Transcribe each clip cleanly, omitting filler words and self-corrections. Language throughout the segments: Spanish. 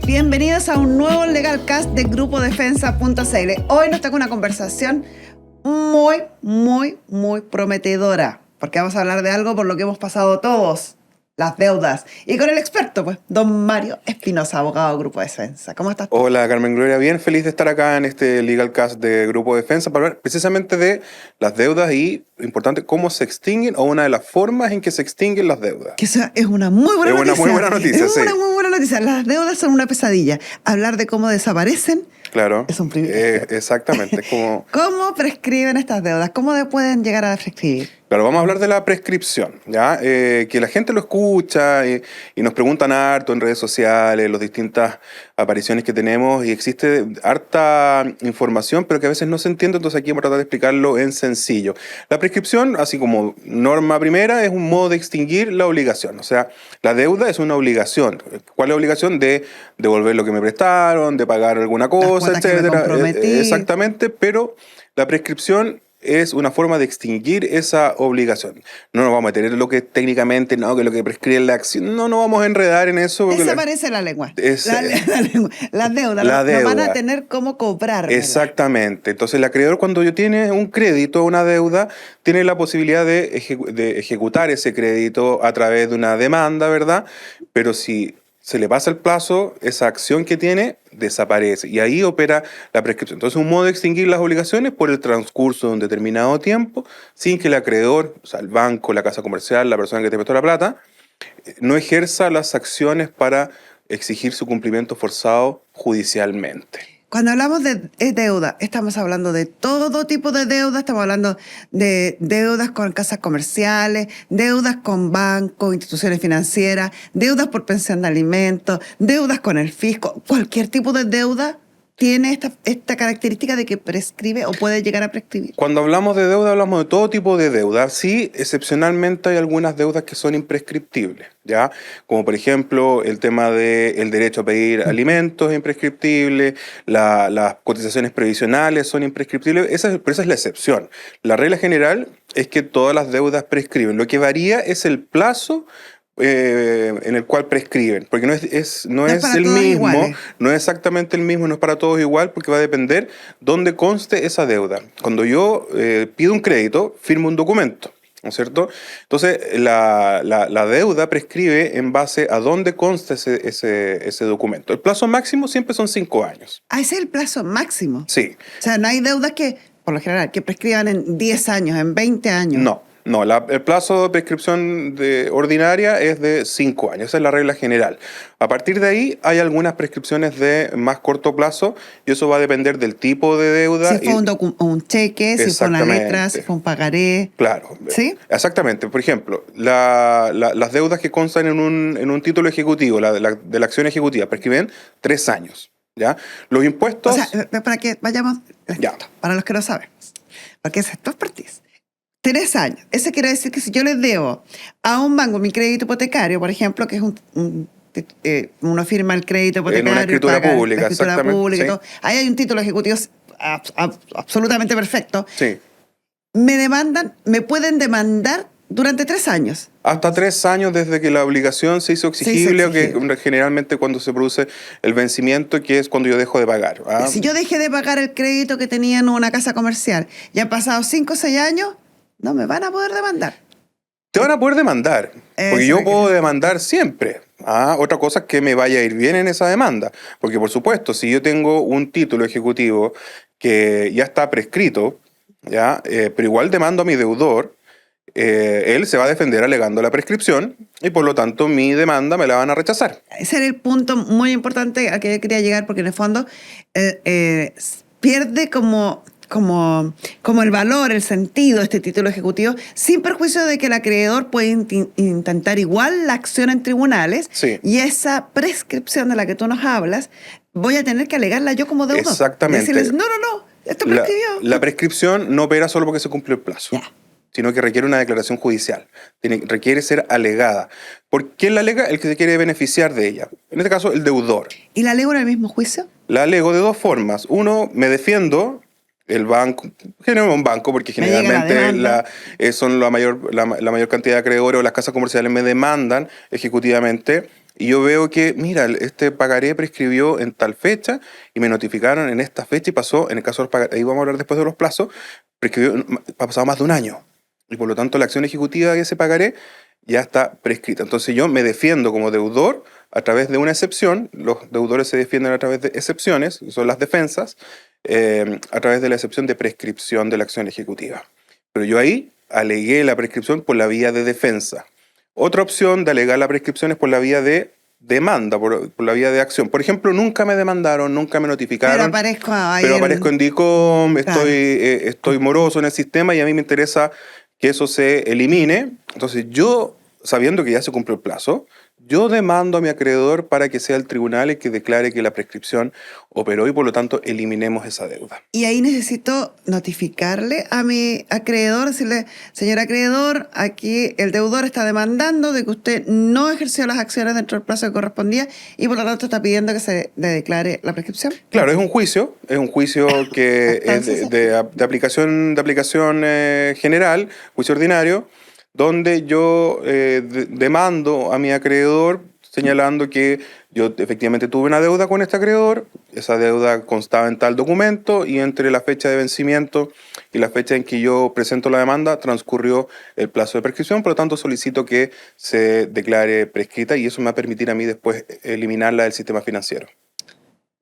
Bienvenidos a un nuevo Legal Cast de Grupo Defensa.cl. Hoy nos toca una conversación muy prometedora, porque vamos a hablar de algo por lo que hemos pasado todos, las deudas. Y con el experto, pues, don Mario Espinosa, abogado de Grupo Defensa. ¿Cómo estás tú? Hola, Carmen Gloria. Bien, feliz de estar acá en este Legal Cast de Grupo Defensa para hablar precisamente de las deudas y, importante, cómo se extinguen o una de las formas en que se extinguen las deudas. Que esa es una muy buena noticia. Es una muy buena noticia, sí. Es una muy buena noticia. Las deudas son una pesadilla. Hablar de cómo desaparecen Claro. es un privilegio. Exactamente. ¿Cómo prescriben estas deudas? ¿Cómo pueden llegar a prescribir? Claro, vamos a hablar de la prescripción, ¿ya? Que la gente lo escucha y nos preguntan harto en redes sociales, las distintas apariciones que tenemos, y existe harta información, pero que a veces no se entiende, entonces aquí vamos a tratar de explicarlo en sencillo. La prescripción, así como norma primera, es un modo de extinguir la obligación, o sea, la deuda es una obligación. ¿Cuál es la obligación? De devolver lo que me prestaron, de pagar alguna cosa, etcétera. Exactamente, pero la prescripción es una forma de extinguir esa obligación. No nos vamos a meter en lo que técnicamente, no, que lo que prescribe la acción, no nos vamos a enredar en eso. Desaparece la lengua. La deuda. No van a tener cómo cobrar. Exactamente. Entonces el acreedor, cuando tiene un crédito, una deuda, tiene la posibilidad de ejecutar ese crédito a través de una demanda, ¿verdad? Pero si se le pasa el plazo, esa acción que tiene desaparece y ahí opera la prescripción. Entonces, un modo de extinguir las obligaciones por el transcurso de un determinado tiempo sin que el acreedor, o sea, el banco, la casa comercial, la persona que te prestó la plata, no ejerza las acciones para exigir su cumplimiento forzado judicialmente. Cuando hablamos de deuda, estamos hablando de todo tipo de deuda, estamos hablando de deudas con casas comerciales, deudas con bancos, instituciones financieras, deudas por pensión de alimentos, deudas con el fisco. Cualquier tipo de deuda tiene esta característica de que prescribe o puede llegar a prescribir. Cuando hablamos de deuda, hablamos de todo tipo de deuda. Sí, excepcionalmente hay algunas deudas que son imprescriptibles, ¿ya? Como por ejemplo el tema del derecho a pedir alimentos es imprescriptible, las cotizaciones previsionales son imprescriptibles, pero esa es la excepción. La regla general es que todas las deudas prescriben. Lo que varía es el plazo en el cual prescriben, porque no es el mismo, iguales. No es exactamente el mismo, no es para todos igual, porque va a depender dónde conste esa deuda. Cuando yo pido un crédito, firmo un documento, ¿no es cierto? Entonces, la deuda prescribe en base a dónde consta ese documento. El plazo máximo siempre son 5 años. Ah, ese es el plazo máximo. Sí. O sea, no hay deudas que, por lo general, que prescriban en 10 años, en 20 años. No, el plazo de prescripción ordinaria es de 5 años, esa es la regla general. A partir de ahí hay algunas prescripciones de más corto plazo y eso va a depender del tipo de deuda. Si fue un cheque, si fue una letra, si fue un pagaré. Claro. ¿Sí? Exactamente. Por ejemplo, las deudas que constan en un título ejecutivo, de la acción ejecutiva, prescriben 3 años. ¿Ya? Los impuestos... O sea, para que vayamos... Ya. Para los que no saben. Porque es esto es expertise. 3 años. Eso quiere decir que si yo les debo a un banco mi crédito hipotecario, por ejemplo, que es uno firma el crédito hipotecario. En una escritura pública, la escritura exactamente. Pública, sí. Todo. Ahí hay un título ejecutivo absolutamente perfecto. Sí. Me pueden demandar durante 3 años. Hasta 3 años desde que la obligación se hizo exigible, o que generalmente cuando se produce el vencimiento, que es cuando yo dejo de pagar. Si yo dejé de pagar el crédito que tenía en una casa comercial y han pasado 5 o 6 años, no me van a poder demandar. Te van a poder demandar, porque yo puedo demandar siempre. Otra cosa es que me vaya a ir bien en esa demanda, porque por supuesto, si yo tengo un título ejecutivo que ya está prescrito, ¿ya? Pero igual demando a mi deudor, él se va a defender alegando la prescripción y por lo tanto mi demanda me la van a rechazar. Ese era el punto muy importante a que yo quería llegar, porque en el fondo pierde como el valor, el sentido de este título ejecutivo, sin perjuicio de que el acreedor puede intentar igual la acción en tribunales. Sí. Y esa prescripción de la que tú nos hablas, voy a tener que alegarla yo como deudor. Exactamente. Decirles, no, esto prescribió. La prescripción no opera solo porque se cumplió el plazo. Ya. Sino que requiere una declaración judicial. Requiere ser alegada. ¿Por quién la alega? El que se quiere beneficiar de ella. En este caso, el deudor. ¿Y la alego en el mismo juicio? La alego de 2 formas. Uno, me defiendo. El banco, un banco, porque generalmente son la mayor cantidad de acreedores, o las casas comerciales me demandan ejecutivamente y yo veo que, mira, este pagaré prescribió en tal fecha y me notificaron en esta fecha y pasó, en el caso de los pagarés, ahí vamos a hablar después de los plazos, prescribió, ha pasado más de un año. Y por lo tanto la acción ejecutiva de ese pagaré ya está prescrita. Entonces yo me defiendo como deudor a través de una excepción, los deudores se defienden a través de excepciones, que son las defensas, a través de la excepción de prescripción de la acción ejecutiva. Pero yo ahí alegué la prescripción por la vía de defensa. Otra opción de alegar la prescripción es por la vía de demanda, por la vía de acción. Por ejemplo, nunca me demandaron, nunca me Pero notificaron, aparezco ahí pero aparezco en DICOM, Claro. estoy moroso en el sistema y a mí me interesa que eso se elimine. Entonces yo, sabiendo que ya se cumplió el plazo, yo demando a mi acreedor para que sea el tribunal el que declare que la prescripción operó y por lo tanto eliminemos esa deuda. Y ahí necesito notificarle a mi acreedor, decirle, señor acreedor, aquí el deudor está demandando de que usted no ejerció las acciones dentro del plazo que correspondía y por lo tanto está pidiendo que se le declare la prescripción. Claro, es un juicio que es de aplicación general, juicio ordinario, donde yo demando a mi acreedor señalando que yo efectivamente tuve una deuda con este acreedor, esa deuda constaba en tal documento y entre la fecha de vencimiento y la fecha en que yo presento la demanda transcurrió el plazo de prescripción, por lo tanto solicito que se declare prescrita y eso me va a permitir a mí después eliminarla del sistema financiero.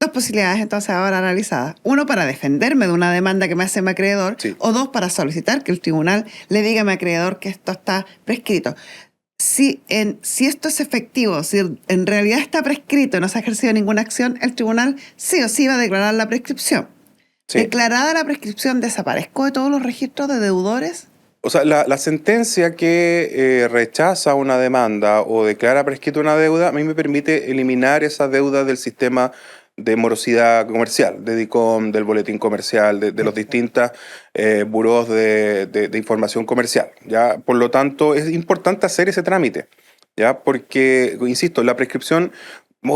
Dos posibilidades entonces ahora analizadas. Uno, para defenderme de una demanda que me hace mi acreedor, Sí. o dos, para solicitar que el tribunal le diga a mi acreedor que esto está prescrito. Si esto es efectivo, si en realidad está prescrito y no se ha ejercido ninguna acción, el tribunal sí o sí va a declarar la prescripción. Sí. Declarada la prescripción, ¿desaparezco de todos los registros de deudores? O sea, la sentencia que rechaza una demanda o declara prescrita una deuda, a mí me permite eliminar esa deuda del sistema de morosidad comercial, de DICOM, del boletín comercial, de los distintos burós de información comercial, ¿ya? Por lo tanto, es importante hacer ese trámite, ¿ya? Porque, insisto, la prescripción,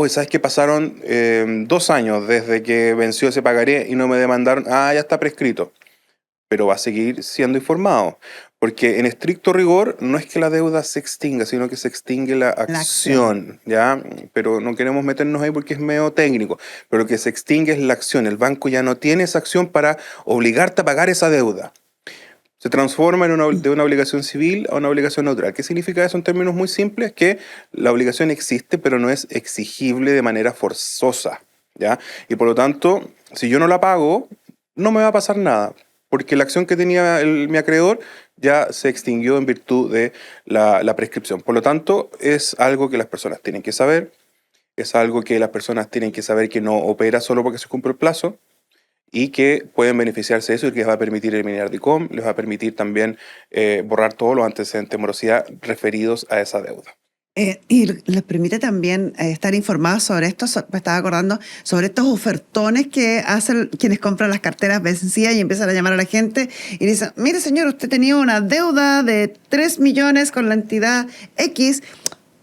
¿sabes que pasaron 2 años desde que venció ese pagaré y no me demandaron? Ah, ya está prescrito, pero va a seguir siendo informado. Porque en estricto rigor no es que la deuda se extinga, sino que se extingue la acción, ¿ya? Pero no queremos meternos ahí porque es medio técnico. Pero lo que se extingue es la acción. El banco ya no tiene esa acción para obligarte a pagar esa deuda. Se transforma de una obligación civil a una obligación neutral. ¿Qué significa eso en términos muy simples? Que la obligación existe, pero no es exigible de manera forzosa, ¿ya? Y por lo tanto, si yo no la pago, no me va a pasar nada, porque la acción que tenía mi acreedor ya se extinguió en virtud de la prescripción. Por lo tanto, es algo que las personas tienen que saber, es algo que las personas tienen que saber que no opera solo porque se cumple el plazo y que pueden beneficiarse de eso y que les va a permitir eliminar DICOM, les va a permitir también borrar todos los antecedentes de morosidad referidos a esa deuda. Y les permite también estar informados sobre esto. Me estaba acordando sobre estos ofertones que hacen quienes compran las carteras vencidas y empiezan a llamar a la gente y dicen, mire señor, usted tenía una deuda de 3 millones con la entidad X,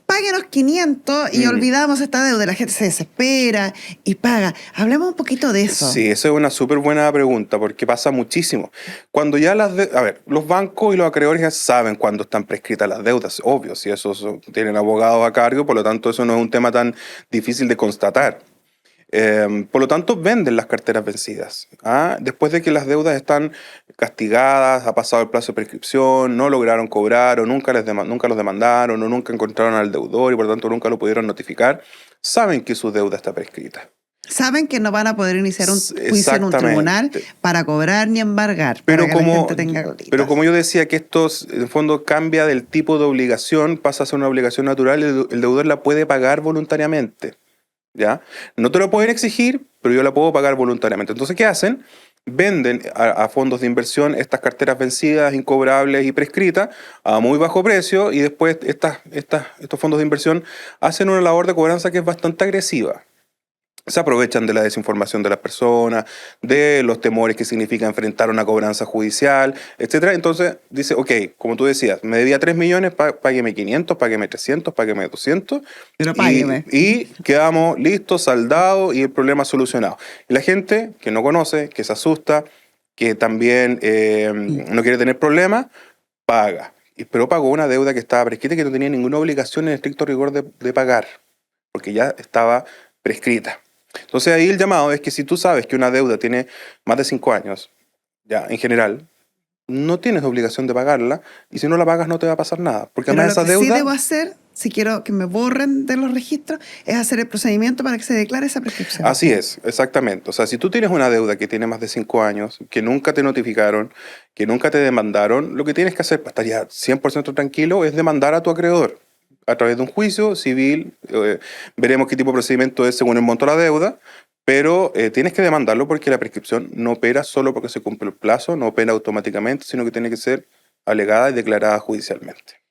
páguenos 500 y olvidamos esta deuda. La gente se desespera y paga. Hablemos un poquito de eso. Sí, esa es una súper buena pregunta porque pasa muchísimo. Cuando ya los bancos y los acreedores ya saben cuándo están prescritas las deudas, obvio, si esos tienen abogados a cargo, por lo tanto eso no es un tema tan difícil de constatar. Por lo tanto, venden las carteras vencidas. Después de que las deudas están castigadas, ha pasado el plazo de prescripción, no lograron cobrar o nunca los demandaron o nunca encontraron al deudor y por lo tanto nunca lo pudieron notificar, saben que su deuda está prescrita. Saben que no van a poder iniciar un juicio en un tribunal para cobrar ni embargar, pero para que la gente tenga golitas. Pero como yo decía que esto en el fondo cambia del tipo de obligación, pasa a ser una obligación natural, el deudor la puede pagar voluntariamente. ¿Ya? No te lo pueden exigir, pero yo la puedo pagar voluntariamente. Entonces, ¿qué hacen? Venden a fondos de inversión estas carteras vencidas, incobrables y prescritas a muy bajo precio y después estos fondos de inversión hacen una labor de cobranza que es bastante agresiva. Se aprovechan de la desinformación de las personas, de los temores que significa enfrentar una cobranza judicial, etc. Entonces dice, ok, como tú decías, me debía 3 millones, págueme 500, págueme 300, págueme 200. Pero págueme. Y quedamos listos, saldados y el problema solucionado. Y la gente que no conoce, que se asusta, que también no quiere tener problemas, paga. Pero pagó una deuda que estaba prescrita y que no tenía ninguna obligación en estricto rigor de pagar. porque ya estaba prescrita. Entonces ahí el llamado es que si tú sabes que una deuda tiene más de 5 años, ya en general, no tienes obligación de pagarla, y si no la pagas no te va a pasar nada, porque Pero además lo esa que sí deuda... debo hacer, si quiero que me borren de los registros, es hacer el procedimiento para que se declare esa prescripción. Así es, exactamente. O sea, si tú tienes una deuda que tiene más de 5 años, que nunca te notificaron, que nunca te demandaron, lo que tienes que hacer para estar ya 100% tranquilo es demandar a tu acreedor a través de un juicio civil. Veremos qué tipo de procedimiento es según el monto de la deuda, pero tienes que demandarlo porque la prescripción no opera solo porque se cumple el plazo, no opera automáticamente, sino que tiene que ser alegada y declarada judicialmente.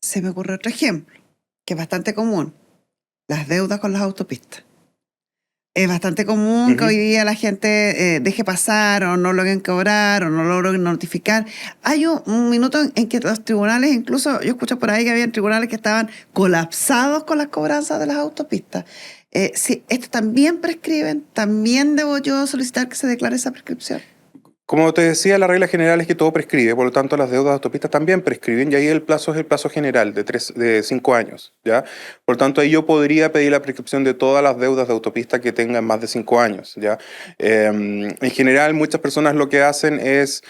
Se me ocurre otro ejemplo, que es bastante común, las deudas con las autopistas. Es bastante común que hoy día la gente deje pasar o no logren cobrar o no logren notificar. Hay un minuto en que los tribunales, incluso yo escucho por ahí que había tribunales que estaban colapsados con las cobranzas de las autopistas. Si esto también prescriben, también debo yo solicitar que se declare esa prescripción. Como te decía, la regla general es que todo prescribe, por lo tanto las deudas de autopistas también prescriben, y ahí el plazo es el plazo general de 5 años, ¿ya? Por lo tanto, ahí yo podría pedir la prescripción de todas las deudas de autopista que tengan más de 5 años, ¿ya? En general, muchas personas lo que hacen es,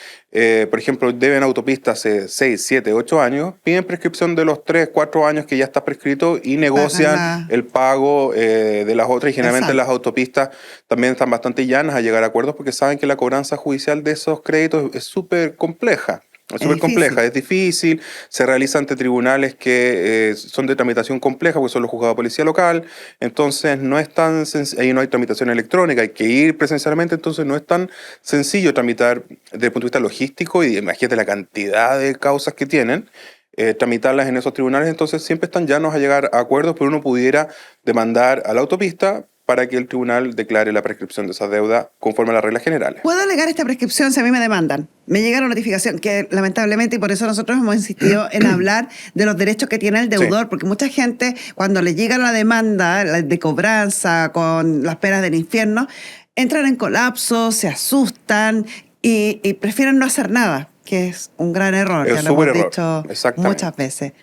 por ejemplo, deben autopistas hace 6, 7, 8 años, piden prescripción de los 3, 4 años que ya está prescrito y negocian el pago de las otras, y generalmente las autopistas también están bastante llanas a llegar a acuerdos porque saben que la cobranza judicial de esos créditos es súper compleja. Es súper compleja, es difícil, se realiza ante tribunales que son de tramitación compleja, porque son los juzgados de policía local, entonces no es tan ahí no hay tramitación electrónica, hay que ir presencialmente, entonces no es tan sencillo tramitar desde el punto de vista logístico, y imagínate la cantidad de causas que tienen, tramitarlas en esos tribunales, entonces siempre están llanos a llegar a acuerdos, pero uno pudiera demandar a la autopista para que el tribunal declare la prescripción de esa deuda conforme a las reglas generales. ¿Puedo alegar esta prescripción si a mí me demandan? Me llega la notificación, que lamentablemente, y por eso nosotros hemos insistido en hablar de los derechos que tiene el deudor, porque mucha gente, cuando le llega la demanda de cobranza con las penas del infierno, entran en colapso, se asustan y prefieren no hacer nada, que es un gran error, Es que lo hemos dicho exactamente. muchas veces.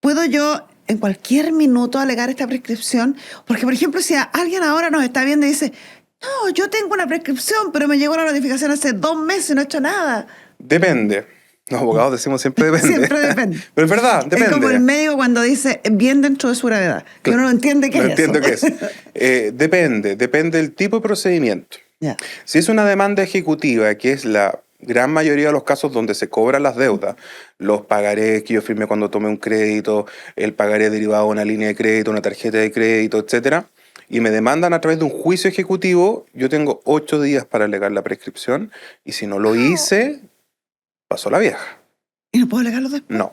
¿Puedo yo en cualquier minuto alegar esta prescripción? Porque, por ejemplo, si alguien ahora nos está viendo y dice, no, yo tengo una prescripción, pero me llegó la notificación hace 2 meses y no he hecho nada. Depende. Los abogados decimos siempre depende. Siempre depende. Pero es verdad, depende. Es como el médico cuando dice bien dentro de su gravedad, que uno no entiende qué es eso. Qué es. Depende del tipo de procedimiento. Ya. Si es una demanda ejecutiva, que es la gran mayoría de los casos donde se cobran las deudas, los pagarés que yo firmé cuando tomé un crédito, el pagaré derivado de una línea de crédito, una tarjeta de crédito, etcétera, y me demandan a través de un juicio ejecutivo, yo tengo 8 días para alegar la prescripción, y si no lo hice, pasó la vieja. ¿Y no puedo alegarlo después? No.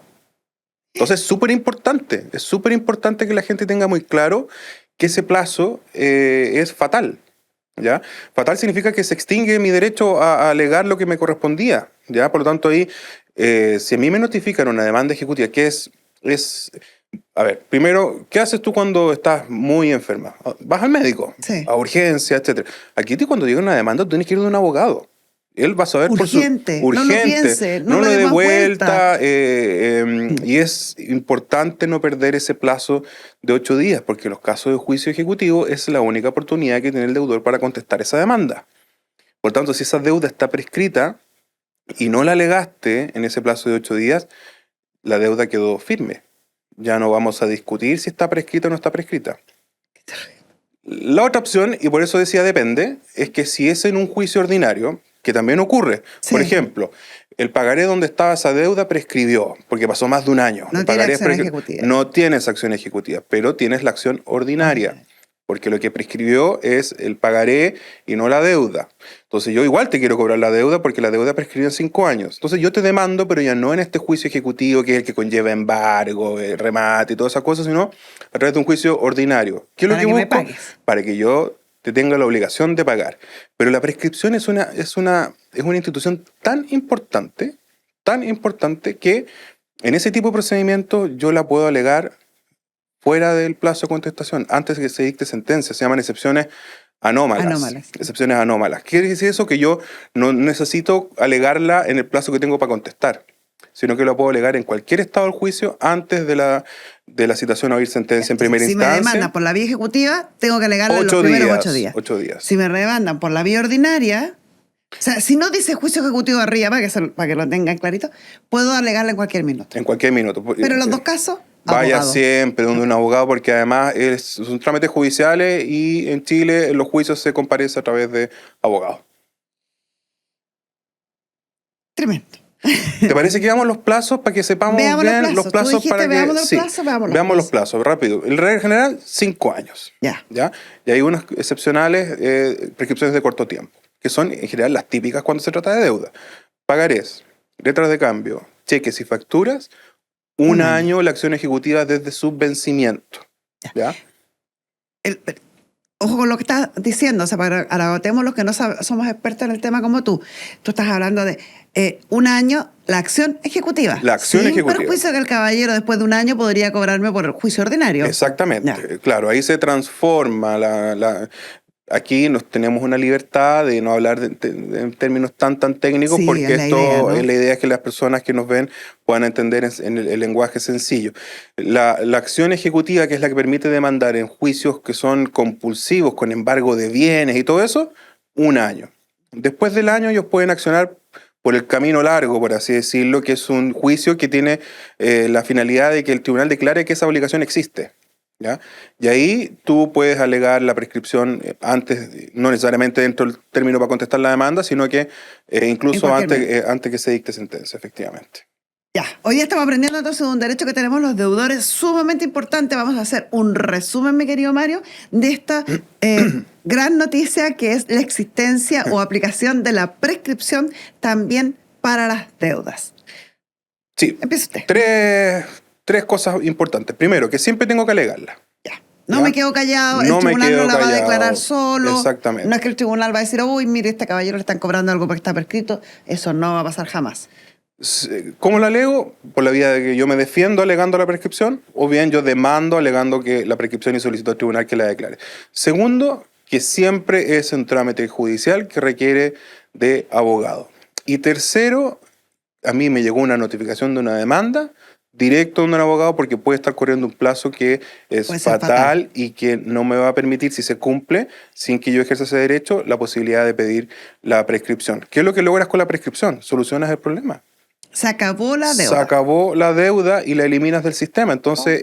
Entonces es súper importante que la gente tenga muy claro que ese plazo es fatal. ¿Ya? Fatal significa que se extingue mi derecho a alegar lo que me correspondía, ¿ya? Por lo tanto, ahí, si a mí me notifican una demanda ejecutiva, que es... A ver, primero, ¿qué haces tú cuando estás muy enferma? Vas al médico, Sí. a urgencia, etc. Aquí cuando llega una demanda, tú tienes que ir de un abogado. Él va a saber Urgente, por su... no lo piense, no no le lo dé dé más vuelta. Y es importante no perder ese plazo de 8 días, porque en los casos de juicio ejecutivo es la única oportunidad que tiene el deudor para contestar esa demanda. Por tanto, si esa deuda está prescrita y no la alegaste en ese plazo de 8 días, la deuda quedó firme. Ya no vamos a discutir si está prescrita o no está prescrita. La otra opción, y por eso decía depende, es que si es en un juicio ordinario, que también ocurre. Sí. Por ejemplo, el pagaré donde estaba esa deuda prescribió, porque pasó más de un año. No El tiene pagaré acción ejecutiva. No tienes acción ejecutiva, pero tienes la acción ordinaria, porque lo que prescribió es el pagaré y no la deuda. Entonces yo igual te quiero cobrar la deuda porque la deuda prescribió en 5 años. Entonces yo te demando, pero ya no en este juicio ejecutivo que es el que conlleva embargo, remate y todas esas cosas, sino a través de un juicio ordinario. ¿Qué es lo que busco? Me pagues. Para que yo te tenga la obligación de pagar. Pero la prescripción es una institución tan importante que en ese tipo de procedimiento yo la puedo alegar fuera del plazo de contestación, antes de que se dicte sentencia. Se llaman excepciones anómalas. Excepciones anómalas. ¿Qué quiere decir eso? Que yo no necesito alegarla en el plazo que tengo para contestar, sino que lo puedo alegar en cualquier estado del juicio antes de de la citación a oír sentencia en primera Si me instancia. demandan por la vía ejecutiva, tengo que alegarla en los 8 primeros días. 8 días. 8 días. Si me demandan por la vía ordinaria, o sea, si no dice juicio ejecutivo arriba, para que lo tengan clarito, puedo alegarla en cualquier minuto. En cualquier minuto. Pero en los dos casos, Vaya abogado. siempre donde un abogado, porque además son trámites judiciales y en Chile en los juicios se comparece a través de abogados. Tremendo. ¿Te parece que veamos los plazos para que sepamos Veamos bien los plazos. Tú dijiste, para que veamos los sí, plazos, veamos los veamos los plazos. plazos, rápido. El regla general, 5 años. Ya. ¿Ya? Y hay unas excepcionales prescripciones de corto tiempo, que son en general las típicas cuando se trata de deuda. Pagarés, letras de cambio, cheques y facturas, un año la acción ejecutiva desde su vencimiento. ¿Ya? Ojo con lo que estás diciendo, o sea, para agotemos los que no somos expertos en el tema como tú. Tú estás hablando de un año, la acción ejecutiva. La acción ejecutiva. Sin perjuicio que el caballero después de un año podría cobrarme por el juicio ordinario. Exactamente. Ya. Claro, ahí se transforma aquí tenemos una libertad de no hablar en términos tan técnicos, Sí, porque es la idea, ¿no? la idea es que las personas que nos ven puedan entender en el lenguaje sencillo. La acción ejecutiva, que es la que permite demandar en juicios que son compulsivos, con embargo de bienes y todo eso, un año. Después del año ellos pueden accionar por el camino largo, por así decirlo, que es un juicio que tiene la finalidad de que el tribunal declare que esa obligación existe. ¿Ya? Y ahí tú puedes alegar la prescripción antes, no necesariamente dentro del término para contestar la demanda, sino que incluso antes que se dicte sentencia, efectivamente. Ya, hoy día estamos aprendiendo entonces de un derecho que tenemos los deudores sumamente importante. Vamos a hacer un resumen, mi querido Mario, de esta gran noticia que es la existencia o aplicación de la prescripción también para las deudas. Sí, Empieza usted. Tres cosas importantes. Primero, que siempre tengo que alegarla. Ya. No ¿Ya? me quedo callado, No el me tribunal quedo no la va a callado. declarar solo. Exactamente. No es que el tribunal va a decir, uy, mire, este caballero le están cobrando algo porque está prescrito. Eso no va a pasar jamás. ¿Cómo la alego? Por la vía de que yo me defiendo alegando la prescripción, o bien yo demando alegando que la prescripción y solicito al tribunal que la declare. Segundo, que siempre es un trámite judicial que requiere de abogado. Y tercero, a mí me llegó una notificación de una demanda directo de un abogado porque puede estar corriendo un plazo que es Puede ser fatal y que no me va a permitir, si se cumple, sin que yo ejerza ese derecho, la posibilidad de pedir la prescripción. ¿Qué es lo que logras con la prescripción? Solucionas el problema. Se acabó la deuda. Se acabó la deuda y la eliminas del sistema. Entonces,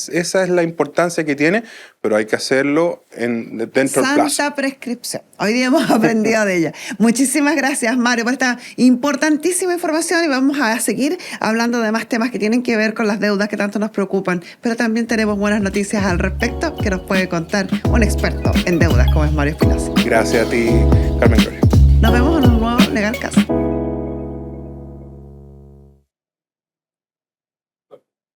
esa es la importancia que tiene, pero hay que hacerlo dentro del plazo. Santa prescripción. Hoy día hemos aprendido de ella. Muchísimas gracias, Mario, por esta importantísima información y vamos a seguir hablando de más temas que tienen que ver con las deudas que tanto nos preocupan, pero también tenemos buenas noticias al respecto que nos puede contar un experto en deudas como es Mario Espinosa. Gracias a ti, Carmen Gloria. Nos vemos en un nuevo Legal Caso.